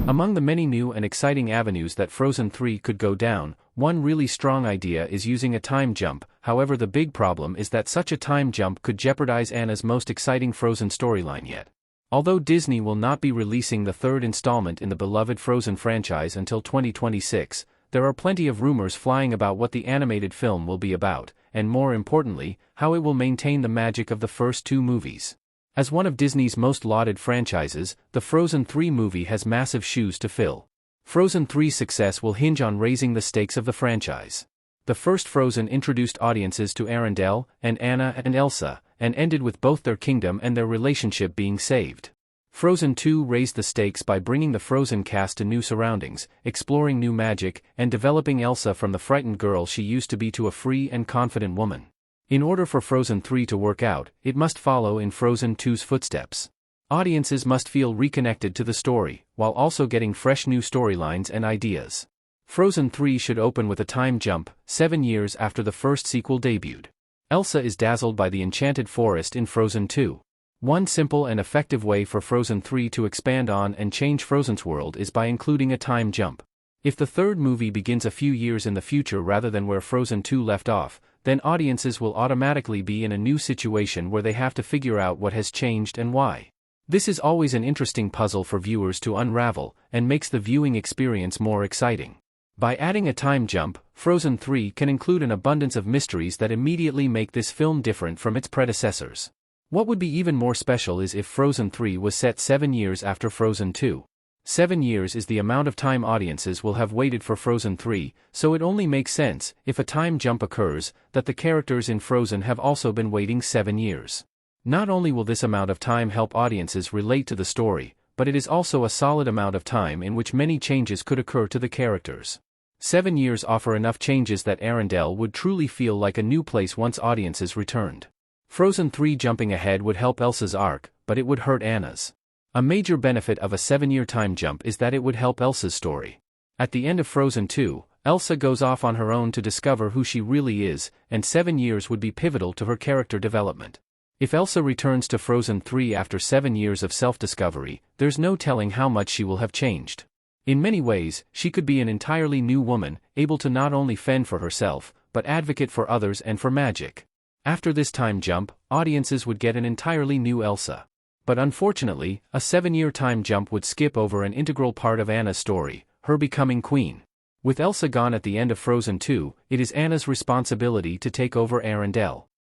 Among the many new and exciting avenues that Frozen 3 could go down, one really strong idea is using a time jump. However, the big problem is that such a time jump could jeopardize Anna's most exciting Frozen storyline yet. Although Disney will not be releasing the third installment in the beloved Frozen franchise until 2026, there are plenty of rumors flying about what the animated film will be about, and more importantly, how it will maintain the magic of the first two movies. As one of Disney's most lauded franchises, the Frozen 3 movie has massive shoes to fill. Frozen 3's success will hinge on raising the stakes of the franchise. The first Frozen introduced audiences to Arendelle, and Anna and Elsa, and ended with both their kingdom and their relationship being saved. Frozen 2 raised the stakes by bringing the Frozen cast to new surroundings, exploring new magic, and developing Elsa from the frightened girl she used to be to a free and confident woman. In order for Frozen 3 to work out, it must follow in Frozen 2's footsteps. Audiences must feel reconnected to the story, while also getting fresh new storylines and ideas. Frozen 3 should open with a time jump, 7 years after the first sequel debuted. Elsa is dazzled by the enchanted forest in Frozen 2. One simple and effective way for Frozen 3 to expand on and change Frozen's world is by including a time jump. If the third movie begins a few years in the future rather than where Frozen 2 left off, then audiences will automatically be in a new situation where they have to figure out what has changed and why. This is always an interesting puzzle for viewers to unravel, and makes the viewing experience more exciting. By adding a time jump, Frozen 3 can include an abundance of mysteries that immediately make this film different from its predecessors. What would be even more special is if Frozen 3 was set 7 years after Frozen 2. 7 years is the amount of time audiences will have waited for Frozen 3, so it only makes sense, if a time jump occurs, that the characters in Frozen have also been waiting 7 years. Not only will this amount of time help audiences relate to the story, but it is also a solid amount of time in which many changes could occur to the characters. 7 years offer enough changes that Arendelle would truly feel like a new place once audiences returned. Frozen 3 jumping ahead would help Elsa's arc, but it would hurt Anna's. A major benefit of a 7-year time jump is that it would help Elsa's story. At the end of Frozen 2, Elsa goes off on her own to discover who she really is, and 7 years would be pivotal to her character development. If Elsa returns to Frozen 3 after 7 years of self-discovery, there's no telling how much she will have changed. In many ways, she could be an entirely new woman, able to not only fend for herself, but advocate for others and for magic. After this time jump, audiences would get an entirely new Elsa. But unfortunately, a 7-year time jump would skip over an integral part of Anna's story, her becoming queen. With Elsa gone at the end of Frozen 2, it is Anna's responsibility to take over Arendelle.